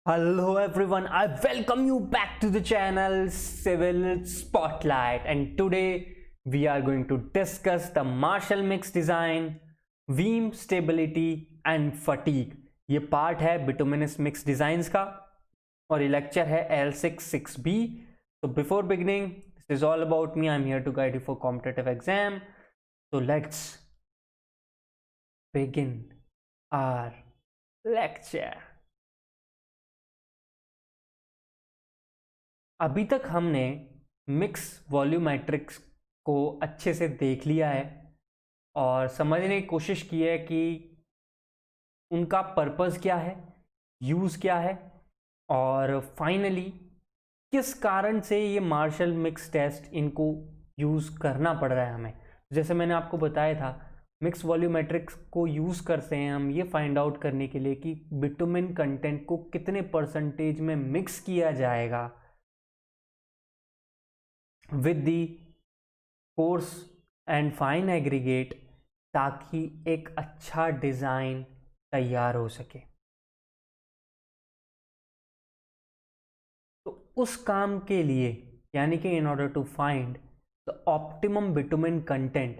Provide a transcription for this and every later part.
Hello everyone, I welcome you back to the channel Civil Spotlight, and today we are going to discuss the Marshall Mix design, beam stability and fatigue. ये part है bituminous mix designs का और ये lecture है L6-6B. So before beginning, this is all about me. I'm here to guide you for competitive exam. So let's begin our lecture. अभी तक हमने mix volumetrics को अच्छे से देख लिया है और समझने की कोशिश की है कि उनका पर्पस क्या है, यूज़ क्या है और फाइनली किस कारण से ये मार्शल मिक्स टेस्ट इनको यूज़ करना पड़ रहा है हमें. जैसे मैंने आपको बताया था, मिक्स वॉल्यूमेट्रिक्स को यूज़ करते हैं हम ये फाइंड आउट करने के लिए कि बिटुमिन कंटेंट को कितने परसेंटेज में मिक्स किया जाएगा with the coarse and fine aggregate ताकि एक अच्छा डिज़ाइन तैयार हो सके. तो उस काम के लिए यानी कि in order to find the optimum bitumen content,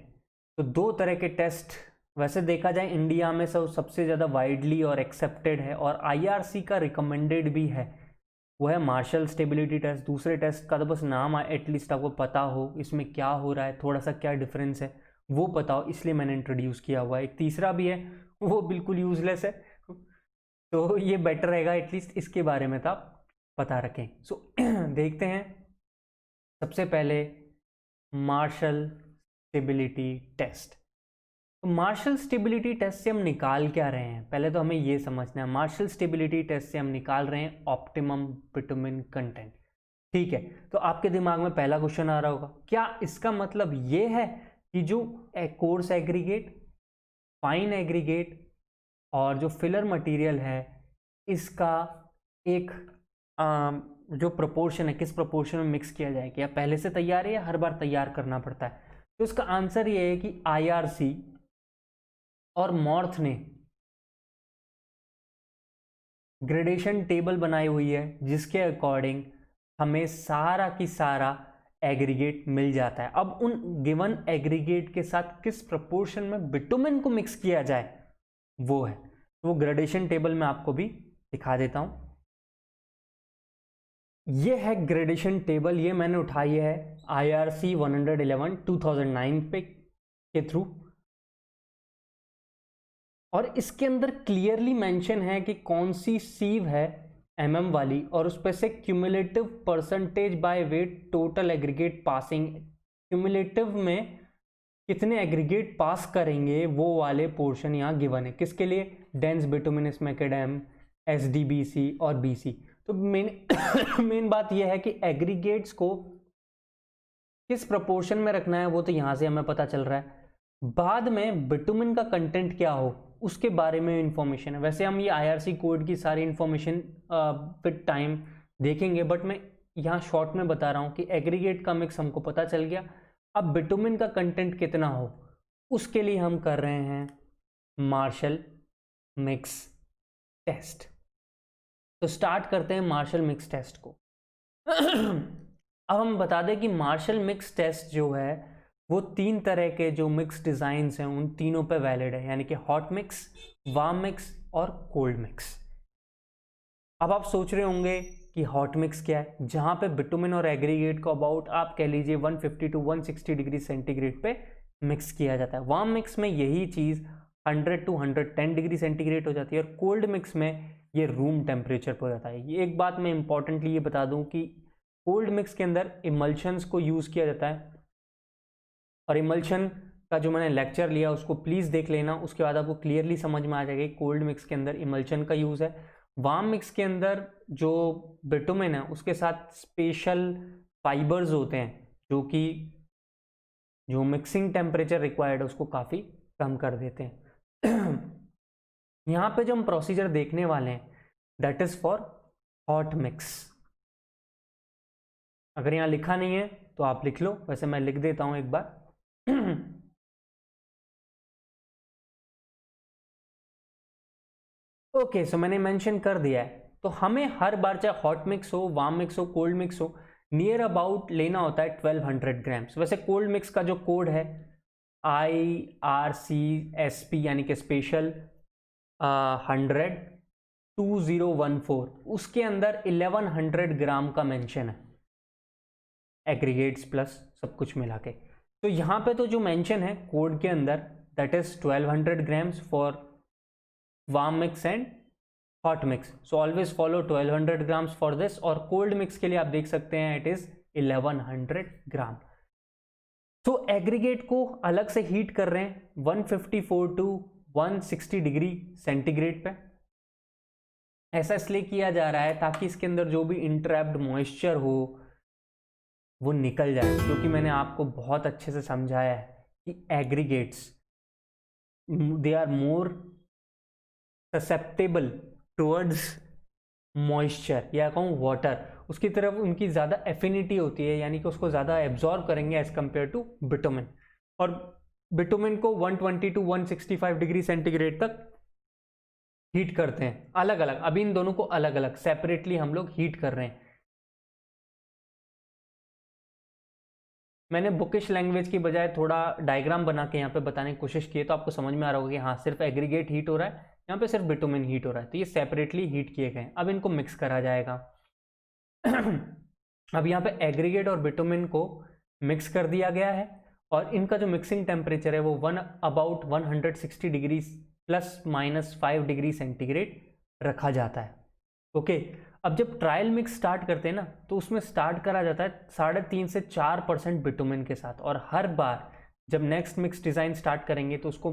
तो दो तरह के टेस्ट वैसे देखा जाए इंडिया में सबसे ज़्यादा वाइडली और एक्सेप्टेड है और IRC का रिकमेंडेड भी है, वो है मार्शल स्टेबिलिटी टेस्ट. दूसरे टेस्ट का तो बस नाम एटलीस्ट आपको पता हो इसमें क्या हो रहा है, थोड़ा सा क्या डिफरेंस है वो पता हो, इसलिए मैंने इंट्रोड्यूस किया हुआ है. एक तीसरा भी है, वो बिल्कुल यूजलेस है, तो ये बेटर रहेगा एटलीस्ट इसके बारे में तो आप पता रखें. सो देखते हैं सबसे पहले मार्शल स्टेबिलिटी टेस्ट. तो मार्शल स्टेबिलिटी टेस्ट से हम निकाल क्या रहे हैं, पहले तो हमें ये समझना है. मार्शल स्टेबिलिटी टेस्ट से हम निकाल रहे हैं ऑप्टिमम बिटुमिन कंटेंट. ठीक है, तो आपके दिमाग में पहला क्वेश्चन आ रहा होगा, क्या इसका मतलब ये है कि जो कोर्स एग्रीगेट, फाइन एग्रीगेट और जो फिलर मटेरियल है इसका एक जो प्रोपोर्शन है किस प्रोपोर्शन में मिक्स किया जाए, क्या पहले से तैयार है या हर बार तैयार करना पड़ता है? तो इसका आंसर ये है कि IRC और मॉर्थ ने ग्रेडेशन टेबल बनाई हुई है जिसके अकॉर्डिंग हमें सारा की सारा एग्रीगेट मिल जाता है. अब उन गिवन एग्रीगेट के साथ किस प्रोपोर्शन में बिटुमिन को मिक्स किया जाए वो है, तो वो ग्रेडेशन टेबल में आपको भी दिखा देता हूं. ये है ग्रेडेशन टेबल, ये मैंने उठाई है IRC 111 2009 पे के थ्रू और इसके अंदर क्लियरली मेंशन है कि कौन सी सीव है MM वाली और उस पर से cumulative percentage by weight total aggregate passing, cumulative में कितने एग्रीगेट पास करेंगे वो वाले पोर्शन यहाँ गिवन है. किसके लिए? डेंस बिटुमिनस मैकेडम, SDBC और BC. तो मेन बात यह है कि एग्रीगेट्स को किस प्रोपोर्शन में रखना है वो तो यहाँ से हमें पता चल रहा है. बाद में बिटुमिन का कंटेंट क्या हो उसके बारे में इंफॉर्मेशन है. वैसे हम ये IRC कोड की सारी इंफॉर्मेशन विद टाइम देखेंगे, बट मैं यहाँ शॉर्ट में बता रहा हूँ कि एग्रीगेट का मिक्स हमको पता चल गया. अब बिटुमिन का कंटेंट कितना हो उसके लिए हम कर रहे हैं मार्शल मिक्स टेस्ट. तो स्टार्ट करते हैं मार्शल मिक्स टेस्ट को. अब हम बता दें कि मार्शल मिक्स टेस्ट जो है वो तीन तरह के जो मिक्स डिज़ाइंस हैं उन तीनों पे वैलिड है, यानी कि हॉट मिक्स, वार्म मिक्स और कोल्ड मिक्स. अब आप सोच रहे होंगे कि हॉट मिक्स क्या है, जहां पे बिटुमिन और एग्रीगेट को अबाउट आप कह लीजिए 150 to 160 डिग्री सेंटीग्रेड पे मिक्स किया जाता है. वार्म मिक्स में यही चीज़ 100 to 110 डिग्री सेंटीग्रेड हो जाती है और कोल्ड मिक्स में ये रूम टेम्परेचर पर हो जाता है. ये एक बात मैं इंपॉर्टेंटली ये बता दूं कि कोल्ड मिक्स के अंदर इमल्शंस को यूज़ किया जाता है और इमल्शन का जो मैंने लेक्चर लिया उसको प्लीज़ देख लेना, उसके बाद आपको क्लियरली समझ में आ जाएगा. कोल्ड मिक्स के अंदर इमल्शन का यूज़ है. वार्म मिक्स के अंदर जो बिटुमिन है उसके साथ स्पेशल फाइबर्स होते हैं जो कि जो मिक्सिंग टेम्परेचर रिक्वायर्ड है उसको काफ़ी कम कर देते हैं. यहाँ पे जो हम प्रोसीजर देखने वाले हैं that is for hot mix. अगर यहाँ लिखा नहीं है तो आप लिख लो, वैसे मैं लिख देता हूँ एक बार. ओके, सो मैंने मेंशन कर दिया है तो हमें हर बार चाहे हॉट मिक्स हो, वार्म मिक्स हो, कोल्ड मिक्स हो, नियर अबाउट लेना होता है 1200 ग्राम्स। वैसे कोल्ड मिक्स का जो कोड है IRCSP यानी कि स्पेशल 100-2014, उसके अंदर 1100 ग्राम का मेंशन है, एग्रीगेट्स प्लस सब कुछ मिला के। तो यहाँ पे तो जो मेंशन है कोड के अंदर that is 1200 grams for warm mix and hot mix, so always follow 1200 grams for this. और कोल्ड मिक्स के लिए आप देख सकते हैं इट इज 1100 ग्राम। तो एग्रीगेट को अलग से हीट कर रहे हैं 154 to 160 डिग्री सेंटीग्रेड पे। ऐसा इसलिए किया जा रहा है ताकि इसके अंदर जो भी इंट्रैप्ड मॉइस्चर हो वो निकल जाए, क्योंकि मैंने आपको बहुत अच्छे से समझाया है कि aggregates they are more susceptible towards moisture या कहूँ वाटर, उसकी तरफ उनकी ज़्यादा एफिनिटी होती है, यानी कि उसको ज़्यादा एब्जॉर्ब करेंगे एज कम्पेयर टू बिटुमिन। और बिटुमिन को 120 to 165 डिग्री सेंटीग्रेड तक हीट करते हैं अलग अलग। अभी इन दोनों को अलग अलग सेपरेटली हम लोग हीट कर रहे हैं। मैंने बुकिश लैंग्वेज की बजाय थोड़ा डायग्राम बना के यहाँ पे बताने की कोशिश की है, तो आपको समझ में आ रहा होगा कि हाँ सिर्फ एग्रीगेट हीट हो रहा है, यहाँ पे सिर्फ बिटुमिन हीट हो रहा है, तो ये सेपरेटली हीट किए गए। अब इनको मिक्स करा जाएगा। अब यहाँ पे एग्रीगेट और बिटुमिन को मिक्स कर दिया गया है और इनका जो मिक्सिंग टेम्परेचर है वो अबाउट 160 डिग्री ±5 डिग्री सेंटीग्रेड रखा जाता है। ओके, अब जब ट्रायल मिक्स स्टार्ट करते हैं ना तो उसमें स्टार्ट करा जाता है 3.5 से 4% बिटुमिन के साथ, और हर बार जब नेक्स्ट मिक्स डिज़ाइन स्टार्ट करेंगे तो उसको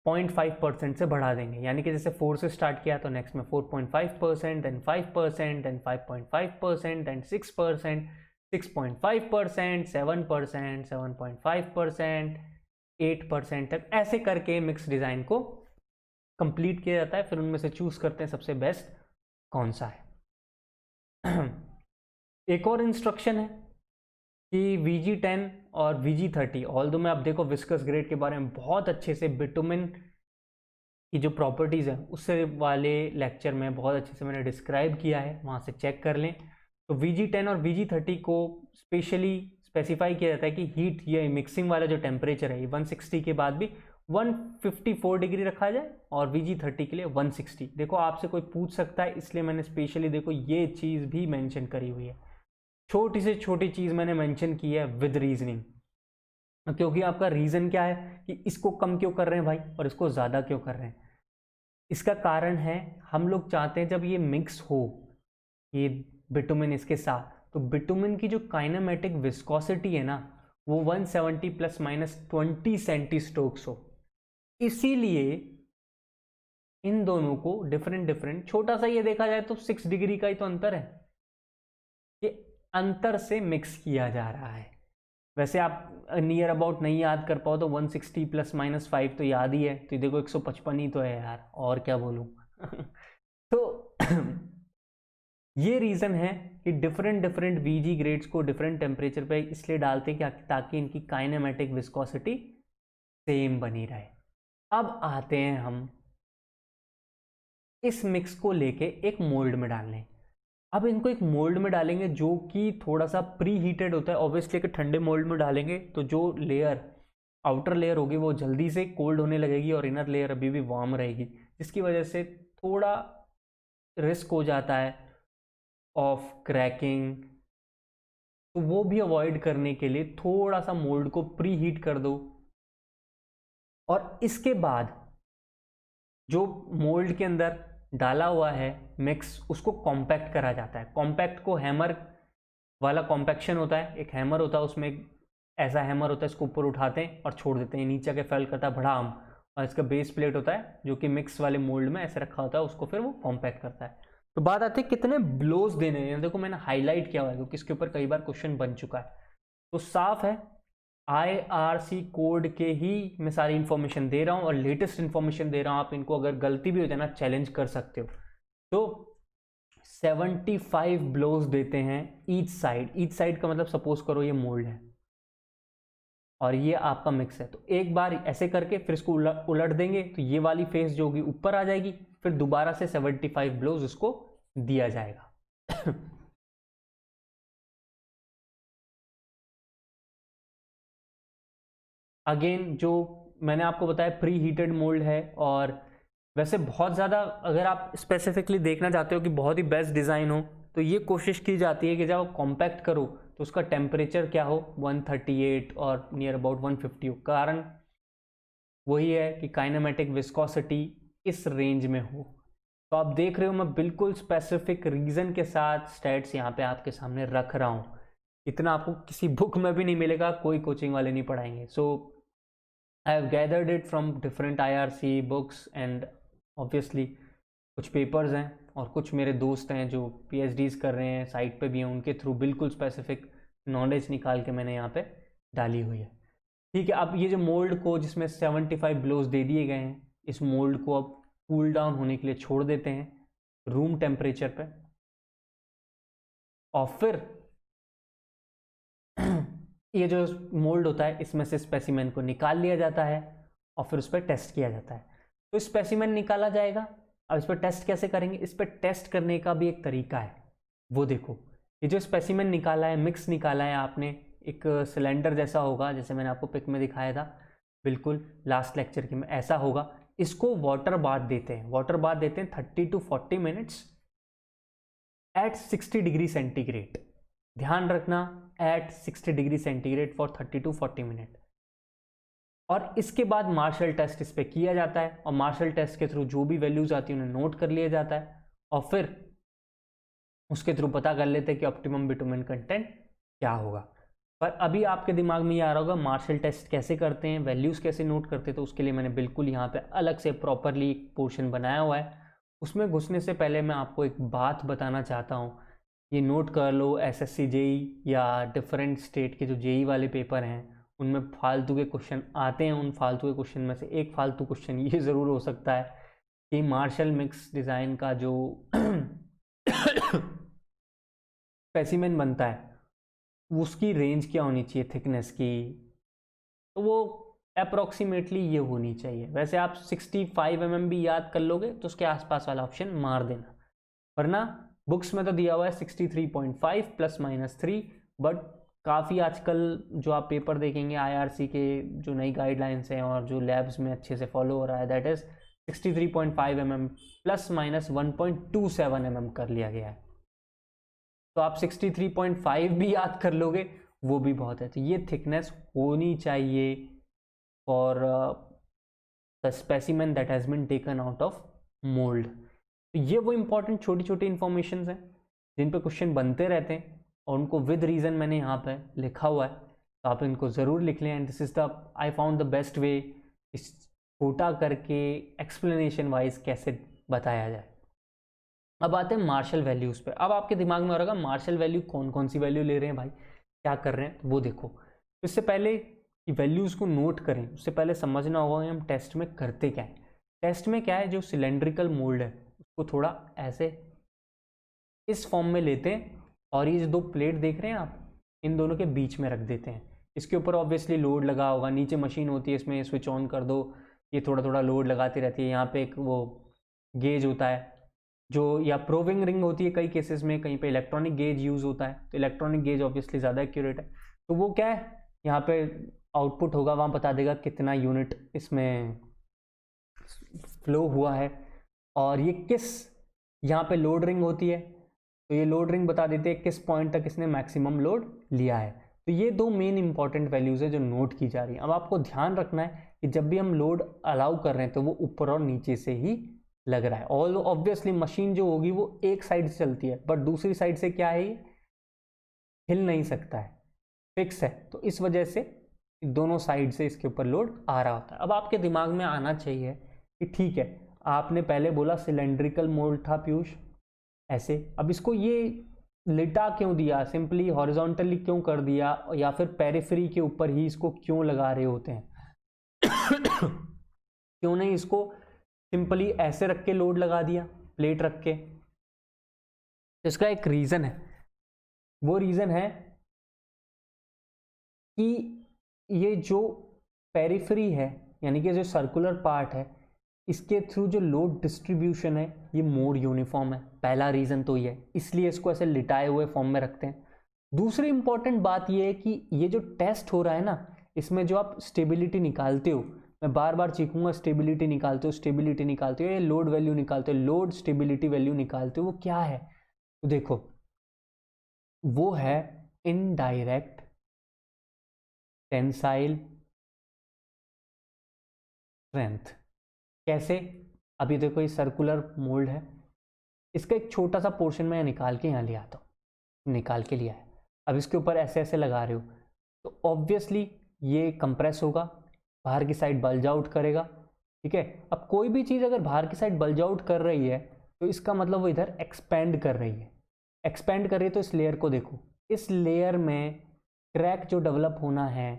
0.5% से बढ़ा देंगे। यानी कि जैसे 4 से स्टार्ट किया तो नेक्स्ट में 4.5%, देन 5%, देन 5.5%, देन 6%, 6.5%, 7%, 7.5%, 8% तक, ऐसे करके मिक्स डिज़ाइन को कंप्लीट किया जाता है। फिर उनमें से चूज करते हैं सबसे बेस्ट कौन सा है। एक और इंस्ट्रक्शन है कि VG10 और VG30, ऑल्दो में आप देखो विस्कस ग्रेड के बारे में बहुत अच्छे से बिटुमिन की जो प्रॉपर्टीज़ हैं उससे वाले लेक्चर में बहुत अच्छे से मैंने डिस्क्राइब किया है, वहाँ से चेक कर लें। तो VG10 और VG30 को स्पेशली स्पेसिफाई किया जाता है कि हीट, ये मिक्सिंग वाला जो टेम्परेचर है 160 के बाद भी 154 डिग्री रखा जाए और VG30 के लिए 160। देखो आपसे कोई पूछ सकता है, इसलिए मैंने स्पेशली देखो ये चीज़ भी मेंशन करी हुई है, छोटी से छोटी चीज़ मैंने मेंशन की है विद रीजनिंग, क्योंकि आपका रीज़न क्या है कि इसको कम क्यों कर रहे हैं भाई और इसको ज़्यादा क्यों कर रहे हैं। इसका कारण है हम लोग चाहते हैं जब ये मिक्स हो ये बिटुमिन इसके साथ, तो बिटुमिन की जो काइनेमेटिक विस्कोसिटी है ना वो 170 ±20 सेंटीस्टोक्स हो। इसीलिए इन दोनों को डिफरेंट छोटा सा ये देखा जाए तो 6 डिग्री का ही तो अंतर है, ये अंतर से मिक्स किया जा रहा है। वैसे आप नियर अबाउट नहीं याद कर पाओ तो 160 ±5 तो याद ही है, तो देखो 155 ही तो है यार, और क्या बोलूं। तो ये रीज़न है कि डिफरेंट VG ग्रेड्स को डिफरेंट टेम्परेचर पे इसलिए डालते हैं ताकि इनकी काइनेमेटिक विस्कोसिटी सेम बनी रहे। अब आते हैं हम इस मिक्स को लेके एक मोल्ड में डालने। अब इनको एक मोल्ड में डालेंगे जो कि थोड़ा सा प्री हीटेड होता है ऑब्वियसली, कि ठंडे मोल्ड में डालेंगे तो जो लेयर आउटर लेयर होगी वो जल्दी से कोल्ड होने लगेगी और इनर लेयर अभी भी वार्म रहेगी, जिसकी वजह से थोड़ा रिस्क हो जाता है ऑफ क्रैकिंग। तो वो भी अवॉइड करने के लिए थोड़ा सा मोल्ड को प्री हीट कर दो, और इसके बाद जो मोल्ड के अंदर डाला हुआ है मिक्स उसको कॉम्पैक्ट करा जाता है। कॉम्पैक्ट को हैमर वाला कॉम्पैक्शन होता है, एक हैमर होता है उसमें ऐसा हैमर होता है, इसको ऊपर उठाते हैं और छोड़ देते हैं, नीचे के फेल करता है भड़ाम, और इसका बेस प्लेट होता है जो कि मिक्स वाले मोल्ड में ऐसे रखा होता है, उसको फिर वो कॉम्पैक्ट करता है। तो बात आती है कितने ब्लोज देने हैं। देखो मैंने हाईलाइट किया हुआ है क्योंकि इसके ऊपर कई बार क्वेश्चन बन चुका है, तो साफ है IRC कोड के ही मैं सारी इन्फॉर्मेशन दे रहा हूँ और लेटेस्ट इन्फॉर्मेशन दे रहा हूँ। आप इनको अगर गलती भी हो जाए ना चैलेंज कर सकते हो। तो 75 ब्लोज देते हैं ईच साइड का मतलब सपोज करो ये मोल्ड है और ये आपका मिक्स है, तो एक बार ऐसे करके फिर इसको उलट देंगे तो ये वाली फेस जो होगी ऊपर आ जाएगी, फिर दोबारा से 75 ब्लोज उसको दिया जाएगा। अगेन जो मैंने आपको बताया प्री हीटेड मोल्ड है, और वैसे बहुत ज़्यादा अगर आप स्पेसिफिकली देखना चाहते हो कि बहुत ही बेस्ट डिज़ाइन हो, तो ये कोशिश की जाती है कि जब आप कॉम्पैक्ट करो तो उसका टेम्परेचर क्या हो, 138 और नियर अबाउट 150 हो। कारण वही है कि काइनेमेटिक विस्कोसिटी इस रेंज में हो। तो आप देख रहे हो मैं बिल्कुल स्पेसिफिक रीज़न के साथ स्टैट्स यहाँ पे आपके सामने रख रहा हूँ। इतना आपको किसी बुक में भी नहीं मिलेगा, कोई कोचिंग वाले नहीं पढ़ाएंगे। So I have gathered it from different IRC books and obviously कुछ पेपर्स हैं, और कुछ मेरे दोस्त हैं जो PhDs कर रहे हैं, साइट पे भी हैं, उनके थ्रू बिल्कुल स्पेसिफिक नॉलेज निकाल के मैंने यहाँ पे डाली हुई है। ठीक है, अब ये जो मोल्ड को जिसमें 75 ब्लोज दे दिए गए हैं, इस मोल्ड को अब कूल डाउन होने के लिए छोड़ देते हैं रूम टेम्परेचर पे, और फिर ये जो मोल्ड होता है इसमें से स्पेसिमेन को निकाल लिया जाता है और फिर उस पर टेस्ट किया जाता है। तो स्पेसिमेन निकाला जाएगा। अब इस पर टेस्ट कैसे करेंगे, इस पर टेस्ट करने का भी एक तरीका है, वो देखो। ये जो स्पेसिमेन निकाला है, मिक्स निकाला है आपने, एक सिलेंडर जैसा होगा, जैसे मैंने आपको पिक में दिखाया था बिल्कुल लास्ट लेक्चर के में, ऐसा होगा। इसको वाटर बाथ देते हैं, वाटर बाथ देते हैं 30 to 40 minutes at 60 degree centigrade. ध्यान रखना, at 60 degree centigrade for 30 to 40 minute. और इसके बाद मार्शल टेस्ट इस पर किया जाता है, और मार्शल टेस्ट के थ्रू जो भी वैल्यूज आती है उन्हें नोट कर लिया जाता है, और फिर उसके थ्रू पता कर लेते हैं कि ऑप्टिमम बिटुमेन कंटेंट क्या होगा। पर अभी आपके दिमाग में ये आ रहा होगा मार्शल टेस्ट कैसे करते हैं, वैल्यूज़ कैसे नोट करते हैं, तो उसके लिए मैंने बिल्कुल यहाँ पे अलग से प्रॉपरली एक पोर्शन बनाया हुआ है। उसमें घुसने से पहले मैं आपको एक बात बताना चाहता हूँ, ये नोट कर लो। SSC JEE या डिफरेंट स्टेट के जो JEE वाले पेपर हैं उनमें फालतू के क्वेश्चन आते हैं। उन फालतू के क्वेश्चन में से एक फालतू क्वेश्चन ये ज़रूर हो सकता है कि मार्शल मिक्स डिज़ाइन का जो स्पेसिमेन बनता है उसकी रेंज क्या होनी चाहिए थिकनेस की, तो वो अप्रोक्सीमेटली ये होनी चाहिए। वैसे आप 65 mm भी याद कर लोगे तो उसके आसपास वाला ऑप्शन मार देना, वरना बुक्स में तो दिया हुआ है 63.5 ±3, बट काफ़ी आजकल जो आप पेपर देखेंगे IRC के जो नई गाइडलाइंस हैं और जो लैब्स में अच्छे से फॉलो हो रहा है, दैट इज़ 63.5 mm ±1.27 mm कर लिया गया है। तो आप 63.5 भी याद कर लोगे वो भी बहुत है। तो ये थिकनेस होनी चाहिए for the specimen that has been taken out of mould. तो ये वो इंपॉर्टेंट छोटी छोटी इंफॉर्मेशन हैं जिन पे क्वेश्चन बनते रहते हैं, और उनको विद रीज़न मैंने यहाँ पे लिखा हुआ है, तो आप इनको ज़रूर लिख लें। And this is the I found the best way, इस छोटा करके एक्सप्लेनेशन वाइज कैसे बताया जाए। अब आते हैं मार्शल वैल्यूज़ पे। अब आपके दिमाग में हो रहा मार्शल वैल्यू कौन कौन सी वैल्यू ले रहे हैं भाई, क्या कर रहे हैं, वो देखो। इससे पहले कि वैल्यूज़ को नोट करें उससे पहले समझना होगा कि हम टेस्ट में करते क्या है। टेस्ट में क्या है, जो सिलेंड्रिकल मोल्ड है उसको थोड़ा ऐसे इस फॉर्म में लेते हैं, और ये जो दो प्लेट देख रहे हैं आप, इन दोनों के बीच में रख देते हैं। इसके ऊपर ऑब्वियसली लोड लगा होगा, नीचे मशीन होती है, इसमें स्विच ऑन कर दो, ये थोड़ा थोड़ा लोड लगाती रहती है। यहाँ पे एक वो गेज होता है जो, या प्रोविंग रिंग होती है कई केसेस में, कहीं पे इलेक्ट्रॉनिक गेज यूज़ होता है, तो इलेक्ट्रॉनिक गेज ऑब्वियसली ज़्यादा एक्यूरेट है। तो वो क्या है, यहाँ पे आउटपुट होगा, वहाँ बता देगा कितना यूनिट इसमें फ्लो हुआ है, और ये किस, यहाँ पे लोड रिंग होती है तो ये लोड रिंग बता देती है किस पॉइंट तक इसने मैक्सिमम लोड लिया है। तो ये दो मेन इंपॉर्टेंट वैल्यूज़ है जो नोट की जा रही है। अब आपको ध्यान रखना है कि जब भी हम लोड अलाउ कर रहे हैं तो वो ऊपर और नीचे से ही लग रहा है। और ऑब्वियसली मशीन जो होगी वो एक साइड से चलती है, बट दूसरी साइड से क्या है, हिल नहीं सकता है, फिक्स है। तो इस वजह से दोनों साइड से इसके ऊपर लोड आ रहा होता है। अब आपके दिमाग में आना चाहिए कि ठीक है, आपने पहले बोला सिलेंड्रिकल मोल्ड था पीयूष ऐसे, अब इसको ये लिटा क्यों दिया, सिंपली हॉरिजॉन्टली क्यों कर दिया, या फिर पेरिफेरी के ऊपर ही इसको क्यों लगा रहे होते हैं क्यों नहीं इसको सिंपली ऐसे रख के लोड लगा दिया, प्लेट रख के। इसका एक रीज़न है, वो रीज़न है कि ये जो पेरिफेरी है, यानी कि जो सर्कुलर पार्ट है, इसके थ्रू जो लोड डिस्ट्रीब्यूशन है ये मोर यूनिफॉर्म है। पहला रीज़न तो ये है, इसलिए इसको ऐसे लिटाए हुए फॉर्म में रखते हैं। दूसरी इंपॉर्टेंट बात ये है कि ये जो टेस्ट हो रहा है ना, इसमें जो आप स्टेबिलिटी निकालते हो, मैं बार बार चीखूंगा, स्टेबिलिटी निकालते हो, स्टेबिलिटी निकालते हो, ये लोड वैल्यू निकालते हो, लोड स्टेबिलिटी वैल्यू निकालते हो, वो क्या है? तो देखो, वो है इनडायरेक्ट टेंसाइल स्ट्रेंथ। कैसे? अभी देखो, ये सर्कुलर मोल्ड है, इसका एक छोटा सा पोर्शन मैं निकाल के यहाँ ले आता हूँ, निकाल के लिया है। अब इसके ऊपर ऐसे ऐसे लगा रहे हो तो ऑब्वियसली ये कंप्रेस होगा, बाहर की साइड बल्ज आउट करेगा। ठीक है, अब कोई भी चीज़ अगर बाहर की साइड बल्ज आउट कर रही है तो इसका मतलब वो इधर एक्सपेंड कर रही है। एक्सपेंड कर रही है तो इस लेयर को देखो, इस लेयर में क्रैक जो डेवलप होना है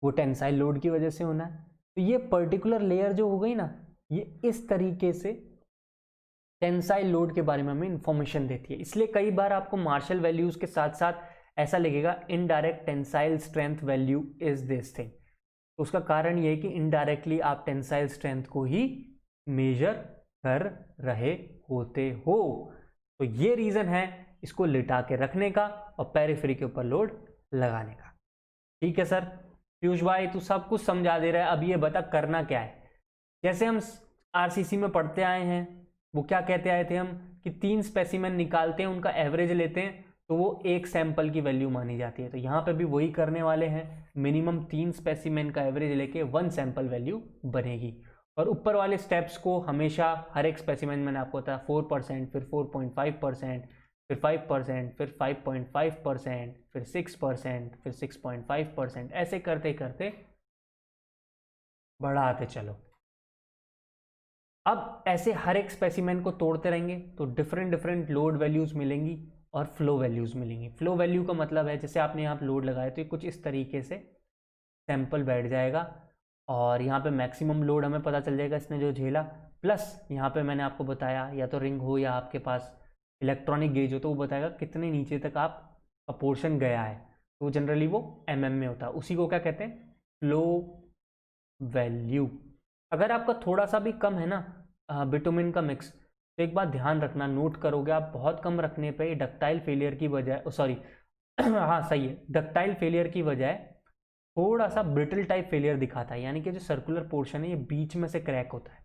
वो टेंसाइल लोड की वजह से होना है। तो ये पर्टिकुलर लेयर जो हो गई ना, ये इस तरीके से टेंसाइल लोड के बारे में हमें इंफॉर्मेशन देती है। इसलिए कई बार आपको मार्शल वैल्यूज के साथ साथ ऐसा लिखेगा indirect tensile strength value is this thing. तो उसका कारण ये है कि इनडायरेक्टली आप टेंसाइल स्ट्रेंथ को ही मेजर कर रहे होते हो। तो ये रीजन है इसको लिटा के रखने का और पेरिफेरी के ऊपर लोड लगाने का। ठीक है सर, पीयूष भाई तू सब कुछ समझा दे रहा है, अब ये बता करना क्या है। जैसे हम आरसीसी में पढ़ते आए हैं, वो क्या कहते आए थे हम कि 3 स्पेसिमेन निकालते हैं, उनका एवरेज लेते हैं तो वो एक सैंपल की वैल्यू मानी जाती है। तो यहाँ पे भी वही करने वाले हैं, मिनिमम 3 स्पेसिमेन का एवरेज लेके 1 सैंपल वैल्यू बनेगी। और ऊपर वाले स्टेप्स को हमेशा हर एक स्पेसिमेन मैंने आपको बताया 4%, फिर 4.5%, फिर 5%, फिर 5.5%, फिर 6%, फिर 6.5%, ऐसे करते करते बढ़ाते चलो। अब ऐसे हर एक स्पेसिमेन को तोड़ते रहेंगे तो डिफरेंट डिफरेंट लोड वैल्यूज मिलेंगी और फ्लो वैल्यूज मिलेंगी। फ्लो वैल्यू का मतलब है जैसे आपने यहाँ लोड लगाया तो कुछ इस तरीके से सैंपल बैठ जाएगा और यहाँ पे मैक्सिमम लोड हमें पता चल जाएगा इसने जो झेला, प्लस यहाँ पे मैंने आपको बताया या तो रिंग हो या आपके पास इलेक्ट्रॉनिक गेज हो तो वो बताएगा कितने नीचे तक आपका पोर्शन गया है। तो जनरली वो mm में होता है, उसी को क्या कहते हैं? Flow value. अगर आपका थोड़ा सा भी कम है ना बिटुमिन का मिक्स, तो एक बात ध्यान रखना, नोट करोगे आप, बहुत कम रखने पे डक्टाइल फेलियर की बजाय, सॉरी हाँ सही है, डक्टाइल फेलियर की बजाय थोड़ा सा ब्रिटल टाइप फेलियर दिखाता है, यानी कि जो सर्कुलर पोर्शन है ये बीच में से क्रैक होता है।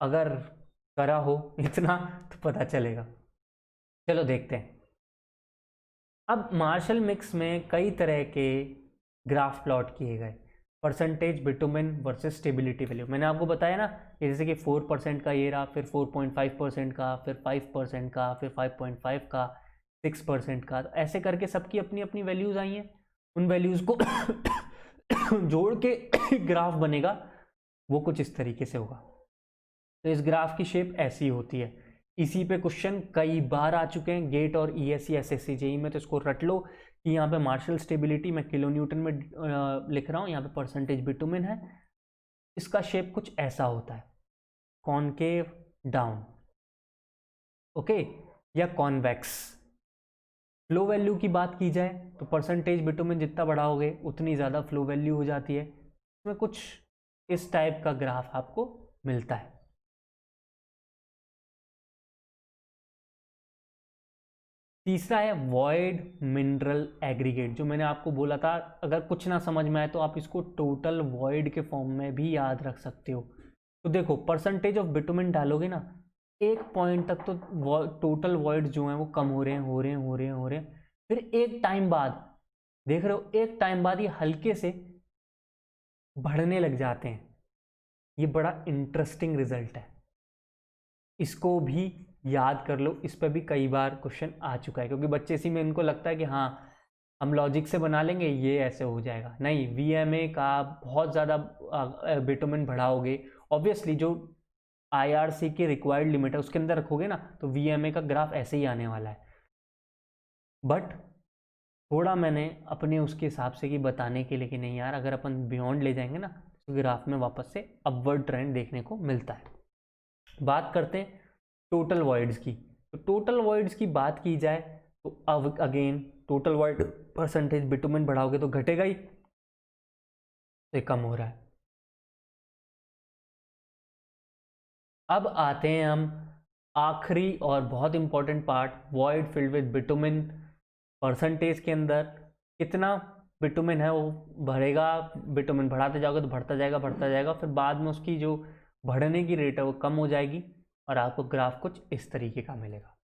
अगर करा हो इतना तो पता चलेगा। चलो देखते हैं। अब मार्शल मिक्स में कई तरह के ग्राफ प्लॉट किए गए, percentage bitumen versus stability value. मैंने आपको बताया ना कि जैसे कि 4% का ये रहा, फिर 4.5% का, फिर 5% का, फिर 5.5 का, 6% का, तो ऐसे करके सबकी अपनी अपनी वैल्यूज आई हैं। उन वैल्यूज को जोड़ के ग्राफ बनेगा, वो कुछ इस तरीके से होगा। तो इस ग्राफ की शेप ऐसी होती है। इसी पे क्वेश्चन कई बार आ चुके हैं गेट और ईएससी एसएससी जेई में, तो इसको रट लो कि यहाँ पे मार्शल स्टेबिलिटी मैं किलो न्यूटन में लिख रहा हूँ, यहाँ पे परसेंटेज बिटुमिन है। इसका शेप कुछ ऐसा होता है, कॉनकेव डाउन, ओके, या कॉन्वेक्स। फ्लो वैल्यू की बात की जाए तो परसेंटेज बिटुमिन जितना बढ़ाओगे उतनी ज़्यादा फ्लो वैल्यू हो जाती है। इसमें कुछ इस टाइप का ग्राफ आपको मिलता है। तीसरा है वॉइड मिनरल एग्रीगेट, जो मैंने आपको बोला था अगर कुछ ना समझ में आए तो आप इसको टोटल वॉइड के फॉर्म में भी याद रख सकते हो। तो देखो, परसेंटेज ऑफ बिटुमिन डालोगे ना, एक पॉइंट तक तो टोटल वॉइड जो है वो कम हो रहे हैं, हो रहे हैं, हो रहे हैं, हो रहे हैं, फिर एक टाइम बाद देख रहे हो, एक टाइम बाद ये हल्के से बढ़ने लग जाते हैं। ये बड़ा इंटरेस्टिंग रिजल्ट है, इसको भी याद कर लो। इस पर भी कई बार क्वेश्चन आ चुका है, क्योंकि बच्चे इसी में इनको लगता है कि हाँ हम लॉजिक से बना लेंगे ये ऐसे हो जाएगा। नहीं, वीएमए का बहुत ज़्यादा बिटुमिन बढ़ाओगे, ऑब्वियसली जो आईआरसी की रिक्वायर्ड लिमिट है उसके अंदर रखोगे ना, तो वीएमए का ग्राफ ऐसे ही आने वाला है। बट थोड़ा मैंने अपने उसके हिसाब से कि बताने के लिए कि नहीं यार, अगर अपन बियॉन्ड ले जाएंगे ना तो ग्राफ में वापस से अपवर्ड ट्रेंड देखने को मिलता है। बात करते हैं टोटल वॉइड्स की। तो टोटल वॉइड्स की बात की जाए तो अब again total void percentage bitumen बढ़ाओगे तो घटेगा ही, तो कम हो रहा है। अब आते हैं हम आखिरी और बहुत important part, void filled with bitumen. Percentage के अंदर कितना बिटुमिन है वो भरेगा, बिटुमिन बढ़ाते जाओगे तो बढ़ता जाएगा बढ़ता जाएगा, फिर बाद में उसकी जो बढ़ने की रेट है वो कम हो जाएगी और आपको ग्राफ कुछ इस तरीके का मिलेगा।